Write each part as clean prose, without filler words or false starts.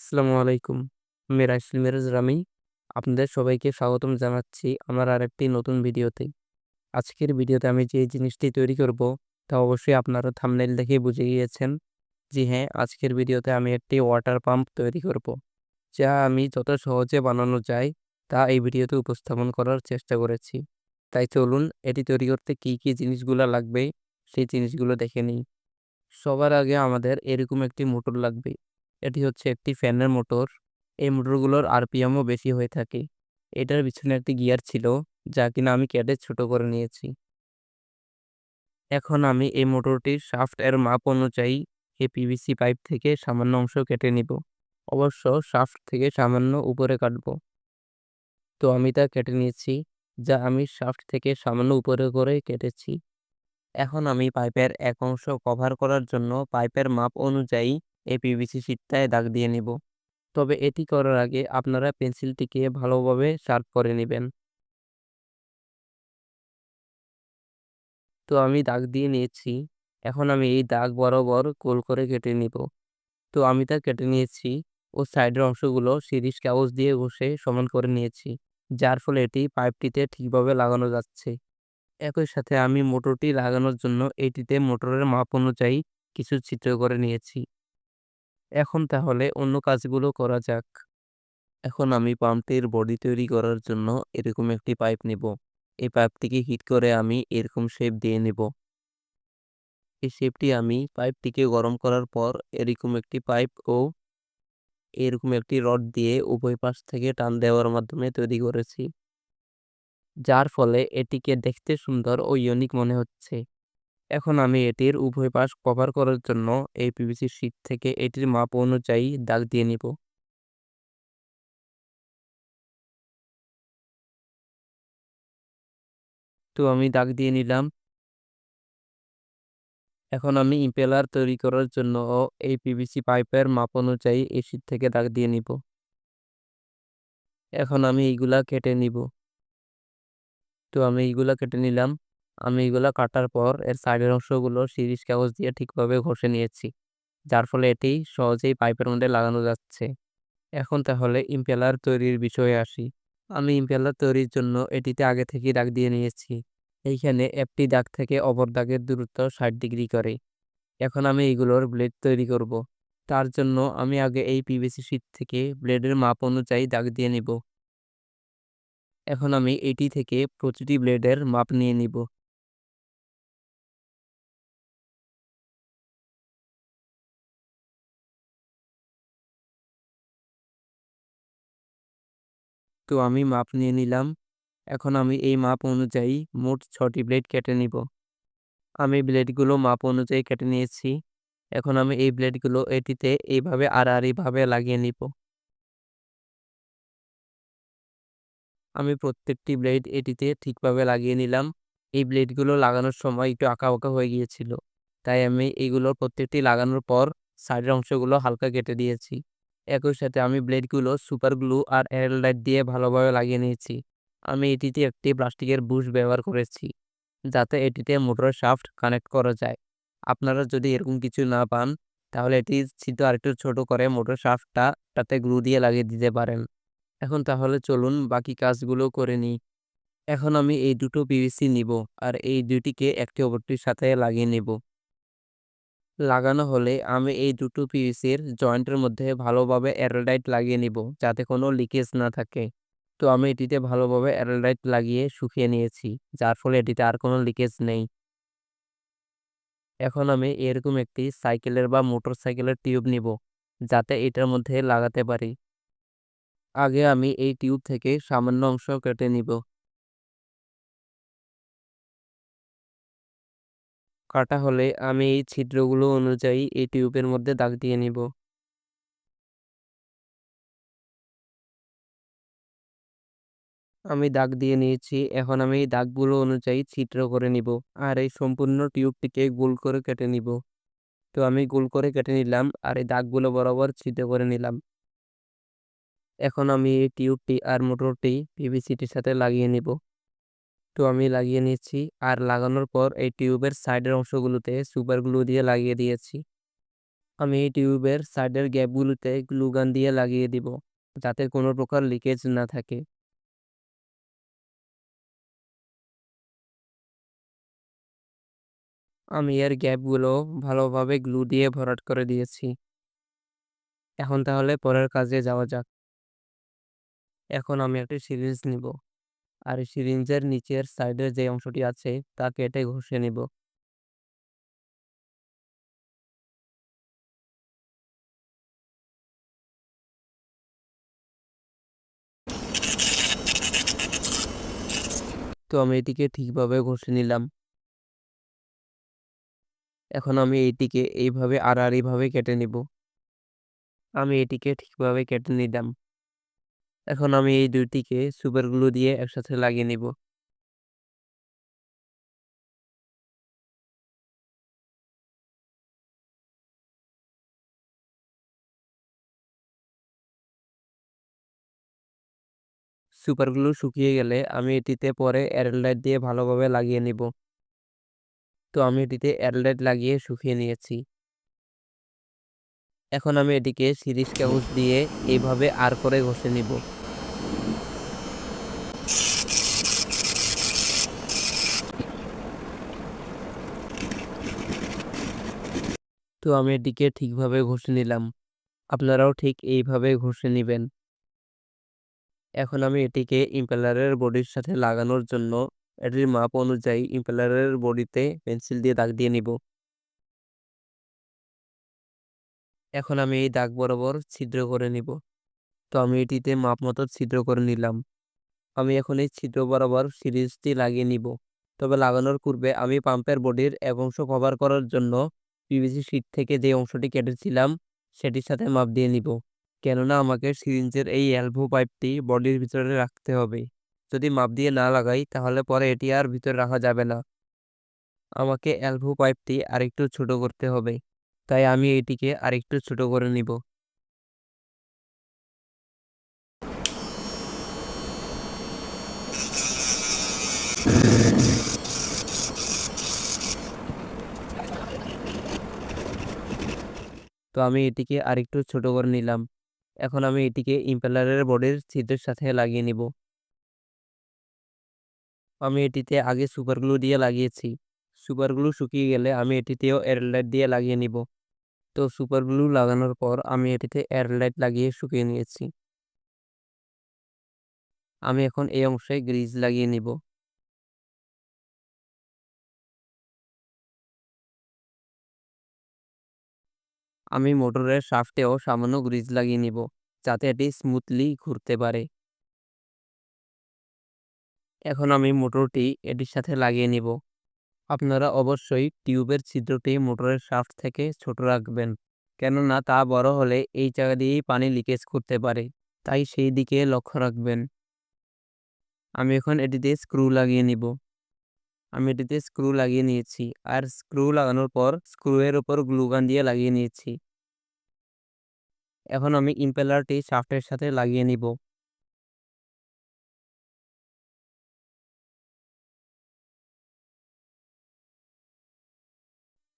আসসালামু আলাইকুম। আমি রাইসুল মিরাজ রামি। আপনাদের সবাইকে স্বাগতম জানাচ্ছি আমার আরেকটি নতুন ভিডিওতে। আজকের ভিডিওতে আমি যে জিনিসটি তৈরি করব তা অবশ্যই আপনারা থাম্বনেইল দেখেই বুঝে গিয়েছেন। জি হ্যাঁ, আজকের ভিডিওতে আমি একটি ওয়াটার পাম্প তৈরি করব। যা আমি যত সহজে বানানো যায় তা এই ভিডিওতে উপস্থাপন করার চেষ্টা করেছি। তাই চলুন এটি তৈরি করতে কি জিনিসগুলা লাগবে সেই জিনিসগুলো দেখে নিই। সবার আগে আমাদের এরকম একটি মোটর লাগবে। এটি হচ্ছে একটি ফ্যানের মোটর। এই মোটরগুলোর আরপিএমও বেশি হয়ে থাকে। এটার পিছনে একটি গিয়ার ছিল, যা কিনা আমি কেটে ছোট করে নিয়েছি। এখন আমি এই মোটরটির শাফট এর মাপ অনুযায়ী এই পিভিসি পাইপ থেকে সামান্য অংশ কেটে নিব। অবশ্য শাফট থেকে সামান্য উপরে কাটবো। তো আমি তা কেটে নিয়েছি, যা আমি শাফট থেকে সামান্য উপরে করে কেটেছি। এখন আমি পাইপের এক অংশ কভার করার জন্য পাইপের মাপ অনুযায়ী এই পিভিসি শীটটায় দাগ দিয়ে নিব। তবে এটি করার আগে আপনারা পেন্সিলটিকে ভালোভাবে শার্প করে নেবেন। তো আমি দাগ দিয়ে নিয়েছি। এখন আমি এই দাগ বরাবর গোল করে কেটে নিব। তো আমি তা কেটে নিয়েছি ও সাইডের অংশগুলো সিরিজ কাগজ দিয়ে ঘষে সমান করে নিয়েছি, যার ফলে এটি পাইপটিতে ঠিকভাবে লাগানো যাচ্ছে। একই সাথে আমি মোটরটি লাগানোর জন্য এটিতে মোটরের মাপ অনুযায়ী কিছু ছিদ্র করে নিয়েছি। এখন তাহলে অন্য কাজগুলো করা যাক। এখন আমি পাম্পটির বডি তৈরি করার জন্য এরকম একটি পাইপ নিব। এই পাইপটিকে হিট করে আমি এরকম শেপ দিয়ে নেব। এই শেপটি আমি পাইপটিকে গরম করার পর এরকম একটি পাইপ ও এরকম একটি রড দিয়ে উভয় পাশ থেকে টান দেওয়ার মাধ্যমে তৈরি করেছি, যার ফলে এটিকে দেখতে সুন্দর ও ইউনিক মনে হচ্ছে। এখন আমি এটির উভয় পাশ কভার করার জন্য এই পিভিসি শীট থেকে এটির মাপ অনুযায়ী দাগ দিয়ে নিব। তো আমি দাগ দিয়ে নিলাম। এখন আমি ইম্পেলার তৈরি করার জন্য এই পিভিসি পাইপের মাপ অনুযায়ী এই শীট থেকে দাগ দিয়ে নিব। এখন আমি এইগুলা কেটে নিব। তো আমি এইগুলা কেটে নিলাম। আমি এইগুলা কাটার পর এর সাইডের অংশগুলো সিরিজ কাগজ দিয়ে ঠিকভাবে ঘষে নিয়েছি, যার ফলে এটি সহজেই পাইপের মধ্যে লাগানো যাচ্ছে। এখন তাহলে ইম্পেলার তৈরির বিষয়ে আসি। আমি ইম্পেলার তৈরির জন্য এটিতে আগে থেকেই দাগ দিয়ে নিয়েছি। এইখানে একটি দাগ থেকে অপর দাগের দূরত্ব ৬০ ডিগ্রি করে। এখন আমি এইগুলোর ব্লেড তৈরি করব। তার জন্য আমি আগে এই পিভিসি শীট থেকে ব্লেডের মাপ অনুযায়ী দাগ দিয়ে নিব। এখন আমি এটি থেকে প্রতিটি ব্লেডের মাপ নিয়ে নিব। তো আমি মাপ নিয়ে নিলাম। এখন আমি এই মাপ অনুযায়ী মোট ৬টি ব্লেড কেটে নিব। আমি ব্লেডগুলো মাপ অনুযায়ী কেটে নিয়েছি। এখন আমি এই ব্লেডগুলো এটিতে এইভাবে আড়াআড়িভাবে লাগিয়ে নিব। আমি প্রত্যেকটি ব্লেড এটিতে ঠিকভাবে লাগিয়ে নিলাম। এই ব্লেডগুলো লাগানোর সময় একটু আঁকা-বাঁকা হয়ে গিয়েছিল। তাই আমি এইগুলোর প্রত্যেকটি লাগানোর পর সাইডের অংশগুলো হালকা কেটে দিয়েছি। একই সাথে আমি ব্লেডগুলো সুপার গ্লু আর অ্যারোল লাইট দিয়ে ভালোভাবে লাগিয়ে নিয়েছি। আমি এটিতে একটি প্লাস্টিকের বুশ ব্যবহার করেছি, যাতে এটিতে মোটরের শাফট কানেক্ট করা যায়। আপনারা যদি এরকম কিছু না পান, তাহলে এটির ছিদ্র আরেকটু ছোট করে মোটর শাফটটা তাতে গ্লু দিয়ে লাগিয়ে দিতে পারেন। এখন তাহলে চলুন বাকি কাজগুলো করে নিই। এখন আমি এই দুটো পিভিসি নিব আর এই দুটিকে একটি অপরটির সাথে লাগিয়ে নেব। লাগানো হলে আমি এই দুটো পিভিসির জয়েন্টের মধ্যে ভালোভাবে অ্যারোডাইট লাগিয়ে নিব, যাতে কোনো লিকেজ না থাকে। তো আমি এটিতে ভালোভাবে অ্যারোডাইট লাগিয়ে শুকিয়ে নিয়েছি, যার ফলে এটিতে আর কোনো লিকেজ নেই। এখন আমি এরকম একটি সাইকেলের বা মোটরসাইকেলের টিউব নিব, যাতে এটার মধ্যে লাগাতে পারি। আগে আমি এই টিউব থেকে সামান্য অংশ কেটে নিব। কাটা হলে আমি এই ছিদ্রগুলো অনুযায়ী এই টিউবের মধ্যে দাগ দিয়ে নিব। আমি দাগ দিয়ে নিয়েছি। এখন আমি এই দাগগুলো অনুযায়ী ছিদ্র করে নিব। আর এই সম্পূর্ণ টিউবটিকে গোল করে কেটে নিব। তো আমি গোল করে কেটে নিলাম আর এই দাগগুলো বরাবর ছিদ্র করে নিলাম। এখন আমি এই টিউবটি আর মোটরটি পিভিসিটির সাথে লাগিয়ে নিব। তো আমি লাগিয়ে নিচ্ছি আর লাগানোর পর এই টিউবের সাইডের অংশগুলোতে সুপার গ্লু দিয়ে লাগিয়ে দিয়েছি। আমি এই টিউবের সাইডের গ্যাপগুলোতে গ্লু গান দিয়ে লাগিয়ে দিব, যাতে কোনো প্রকার লিকেজ না থাকে। আমি এর গ্যাপগুলো ভালোভাবে গ্লু দিয়ে ভরাট করে দিয়েছি। এখন তাহলে পরের কাজে যাওয়া যাক। এখন আমি একটি সিরিঞ্জ নিব, আর এই সিরিঞ্জের নিচের সাইডের যে অংশটি আছে তা কেটে ঘষে নিব। তো আমি এটিকে ঠিকভাবে ঘষে নিলাম। এখন আমি এইটিকে এইভাবে আড়াআড়িভাবে কেটে নিব। আমি এটিকে ঠিকভাবে কেটে নিলাম। এখন আমি এই দুইটিকে সুপার গ্লু দিয়ে একসাথে লাগিয়ে নিব। সুপার গ্লু শুকিয়ে গেলে আমি এটিতে পরে এয়ারলাইট দিয়ে ভালোভাবে লাগিয়ে নিব। তো আমি এটিতে এয়ারলাইট লাগিয়ে শুকিয়ে নিয়েছি। এখন আমি এটিকে সিরিজ কাগজ দিয়ে এইভাবে আর করে ঘষে নিব। তো আমি এটিকে ঠিকভাবে ঘষে নিলাম। আপনারাও ঠিক এইভাবে ঘষে নিবেন। এখন আমি এটিকে ইম্পেলারের বডির সাথে লাগানোর জন্য এটির মাপ অনুযায়ী ইম্পেলারের বডিতে পেন্সিল দিয়ে দাগ দিয়ে নিব। এখন আমি এই দাগ বরাবর ছিদ্র করে নিব। তো আমি এটিতে মাপ মতো ছিদ্র করে নিলাম। আমি এখন এই ছিদ্র বরাবর সিরিজটি লাগিয়ে নিব। তবে লাগানোর পূর্বে আমি পাম্পের বডির এক অংশ কভার করার জন্য পিভিসি শীট থেকে যে অংশটি কেটেছিলাম সেটির সাথে মাপ দিয়ে নিব। কেননা আমাকে সিরিঞ্জের এই এলভো পাইপটি বডির ভিতরে রাখতে হবে। যদি মাপ দিয়ে না লাগাই তাহলে পরে এটি আর ভিতরে রাখা যাবে না। আমাকে এলভো পাইপটি আরেকটু ছোট করতে হবে। তাই আমি এটিকে আরেকটু ছোট করে নিব। তো আমি এটিকে আরেকটু ছোট করে নিলাম। এখন আমি এটিকে ইম্পেলারের বডির ছিদ্রের সাথে লাগিয়ে নিব। আমি এটিতে আগে সুপার গ্লু দিয়ে লাগিয়েছি। সুপার গ্লু শুকিয়ে গেলে আমি এটিতেও এয়ারলাইট দিয়ে লাগিয়ে নিব। তো সুপার গ্লু লাগানোর পর আমি এটিতে এয়ারলাইট লাগিয়ে শুকিয়ে নিয়েছি। আমি এখন এই অংশে গ্রিজ লাগিয়ে নিব। আমি মোটরের শাফটেও সামান্য গ্রিজ লাগিয়ে নিব, যাতে এটি স্মুথলি ঘুরতে পারে। এখন আমি মোটরটি এটির সাথে লাগিয়ে নিব। আপনারা অবশ্যই টিউবের ছিদ্রটি মোটরের শাফট থেকে ছোট রাখবেন, কেননা তা বড় হলে এই জায়গা দিয়েই পানি লিকেজ করতে পারে। তাই সেই দিকে লক্ষ্য রাখবেন। আমি এখন এটিতে স্ক্রু লাগিয়ে নিব। আমি এটিতে স্ক্রু লাগিয়ে নিয়েছি, আর স্ক্রু লাগানোর পর স্ক্রু এর উপর গ্লু গান দিয়ে লাগিয়ে নিয়েছি। এখন আমি ইম্পেলারটি শাফটের সাথে লাগিয়ে নিব।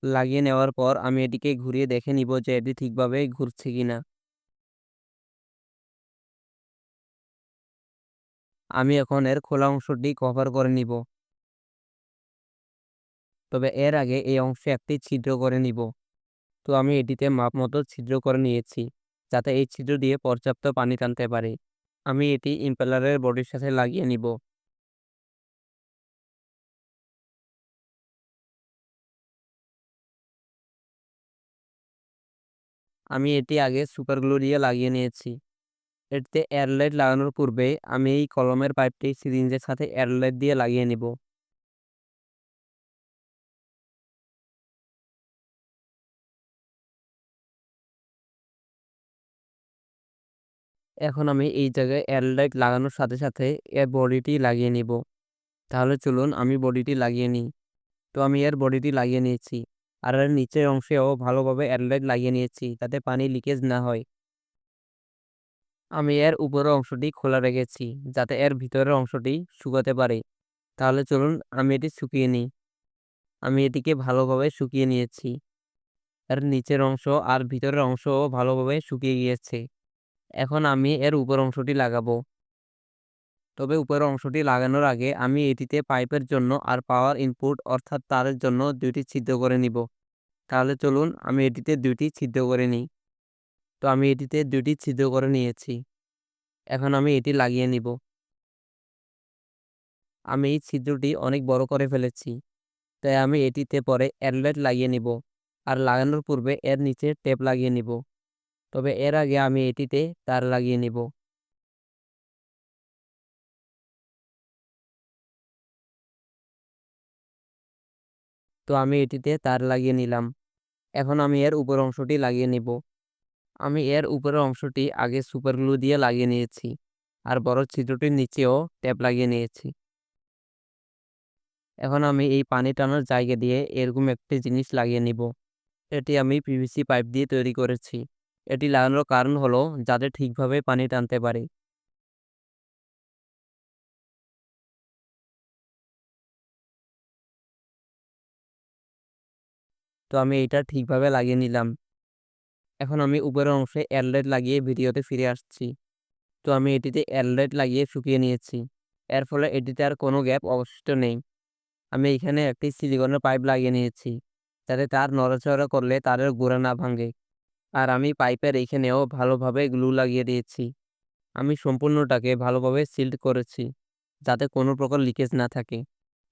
লাগিয়ে নেওয়ার পর আমি এটিকে ঘুরিয়ে দেখে নিব যে এটি ঠিকভাবে ঘুরছে কিনা। আমি এখন এর খোলা অংশটি কভার করে নিব। তবে এর আগে এই অংশে একটি ছিদ্র করে নিব। তো আমি এটিতে মাপ মতো ছিদ্র করে নিয়েছি, যাতে এই ছিদ্র দিয়ে পর্যাপ্ত পানি টানতে পারে। আমি এটি ইম্পেলারের বডির সাথে লাগিয়ে নিব। আমি এটি আগে সুপার গ্লু দিয়ে লাগিয়ে নিয়েছি। এটিতে এয়ারলাইট লাগানোর পূর্বে আমি এই কলমের পাইপটি সিরিঞ্জের সাথে এয়ারলাইট দিয়ে লাগিয়ে নিব। এখন আমি এই জায়গায় এয়ারলাইট লাগানোর সাথে সাথে এর বডিটি লাগিয়ে নিব। তাহলে চলুন আমি বডিটি লাগিয়ে নিই। তো আমি এর বডিটি লাগিয়ে নিয়েছি, আর এর নিচের অংশেও ভালোভাবে এয়ারলাইট লাগিয়ে নিয়েছি, যাতে পানি লিকেজ না হয়। আমি এর উপরের অংশটি খোলা রেখেছি, যাতে এর ভিতরের অংশটি শুকাতে পারে। তাহলে চলুন আমি এটি শুকিয়ে নিই। আমি এটিকে ভালোভাবে শুকিয়ে নিয়েছি। এর নিচের অংশ আর ভিতরের অংশও ভালোভাবে শুকিয়ে গিয়েছে। এখন আমি এর উপর অংশটি লাগাবো। তবে উপরের অংশটি লাগানোর আগে আমি এটিতে পাইপের জন্য আর পাওয়ার ইনপুট অর্থাৎ তারের জন্য ২ টি ছিদ্র করে নিব। তাহলে চলুন আমি এটিতে ২ টি ছিদ্র করে নিই। তো আমি এটিতে ২ টি ছিদ্র করে নিয়েছি। এখন আমি এটি লাগিয়ে নিব। আমি এই ছিদ্রটি অনেক বড় করে ফেলেছি। তাই আমি এটিতে পরে এয়ারলাইট লাগিয়ে নিব। আর লাগানোর পূর্বে এর নিচে টেপ লাগিয়ে নিব। তবে এর আগে আমি এটিতে তার লাগিয়ে নিব। তো আমি এটিতে তার লাগিয়ে নিলাম। এখন আমি এর উপরের অংশটি লাগিয়ে নিব। আমি এর উপরের অংশটি আগে সুপার গ্লু দিয়ে লাগিয়ে নিয়েছি। আর বড় ছিদ্রটির নিচেও টেপ লাগিয়ে নিয়েছি। এখন আমি এই পানি টানার জায়গা দিয়ে এরকম একটি জিনিস লাগিয়ে নিব। এটি আমি পিভিসি পাইপ দিয়ে তৈরি করেছি। এটি লাগানোর কারণ হলো যাতে ঠিকভাবে পানি টানতে পারে। তো আমি এটা ঠিকভাবে লাগিয়ে নিলাম। এখন আমি উপরের অংশে এয়ারলাইট লাগিয়ে ভিডিওতে ফিরে আসছি। তো আমি এটিতে এয়ারলাইট লাগিয়ে শুকিয়ে নিয়েছি। এর ফলে এটিতে আর কোনো গ্যাপ অবশিষ্ট নেই। আমি এখানে একটি সিলিকনের পাইপ লাগিয়ে নিয়েছি, যাতে তার নড়াচড়া করলে তারের গোড়া না ভাঙে। আর আমি পাইপের এইখানেও ভালোভাবে গ্লু লাগিয়ে দিয়েছি। আমি সম্পূর্ণটাকে ভালোভাবে সিল্ড করেছি, যাতে কোনো প্রকার লিকেজ না থাকে।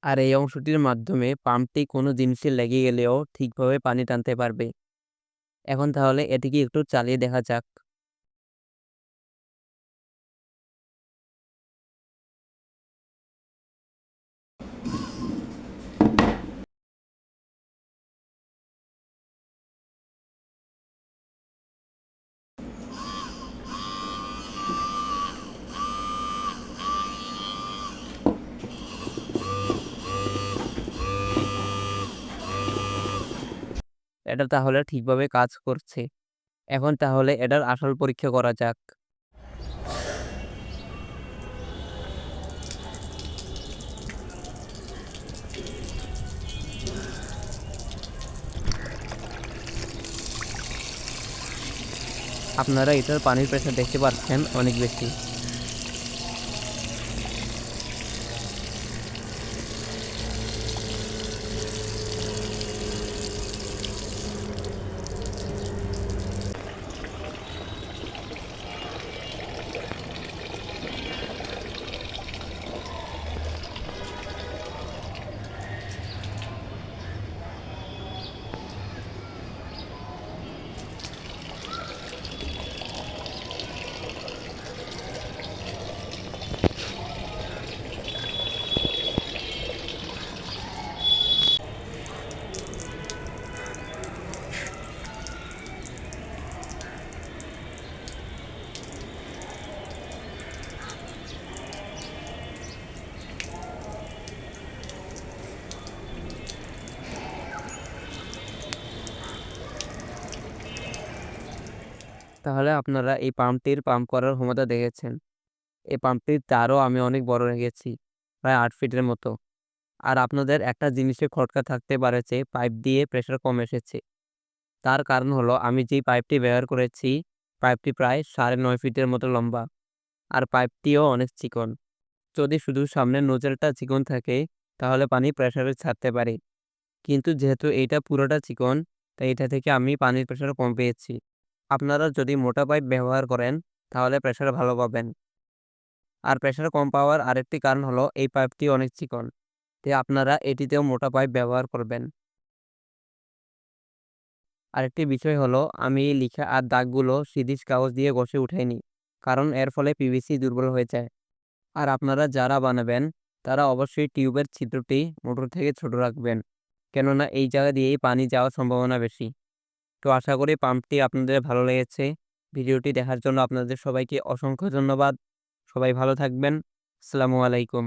আর এই অংশটির মাধ্যমে পাম্পটি কোনো জিনিসে লেগে গেলেও ঠিকভাবে পানি টানতে পারবে। এখন তাহলে এটিকে একটু চালিয়ে দেখা যাক। এটা তাহলে ঠিকভাবে কাজ করছে। এখন তাহলে এটার আসল পরীক্ষা করা যাক। আপনারা এটার পানির প্রেশার দেখতে পাচ্ছেন অনেক বেশি। তাহলে আপনারা এই পাম্পটির পাম্প করার ক্ষমতা দেখেছেন। এই পাম্পটির তারও আমি অনেক বড় রেখেছি, প্রায় ৮ ফিটের মতো। আর আপনাদের একটা জিনিসে খটকা থাকতে পারে যে পাইপ দিয়ে প্রেশার কম এসেছে। তার কারণ হলো আমি যেই পাইপটি ব্যবহার করেছি, পাইপটি প্রায় ৯.৫ ফিটের মতো লম্বা। আর পাইপটিও অনেক চিকন। যদি শুধু সামনের নোজেলটা চিকন থাকে, তাহলে পানি প্রেশারে ছাড়তে পারে। কিন্তু যেহেতু এইটা পুরোটা চিকন, তাই এটা থেকে আমি পানির প্রেশার কম পেয়েছি। আপনারা যদি মোটা পাইপ ব্যবহার করেন, তাহলে প্রেশার ভালো পাবেন। আর প্রেশার কম পাওয়ার আরেকটি কারণ হলো এই পাইপটি অনেক চিকন। তাই আপনারা এটিতেও মোটা পাইপ ব্যবহার করবেন। আরেকটি বিষয় হলো আমি এই লিখা আর দাগগুলো সিরিজ কাগজ দিয়ে ঘষে উঠাইনি। কারণ এর ফলে পিভিসি দুর্বল হয়ে যায়। আর আপনারা যারা বানাবেন, তারা অবশ্যই টিউবের ছিদ্রটি মোটর থেকে ছোট রাখবেন। কেননা এই জায়গা দিয়েই পানি যাওয়ার সম্ভাবনা বেশি। তো আশা করি পাম্পটি আপনাদের ভালো লেগেছে। ভিডিওটি দেখার জন্য আপনাদের সবাইকে অসংখ্য ধন্যবাদ। সবাই ভালো থাকবেন। আসসালামু আলাইকুম।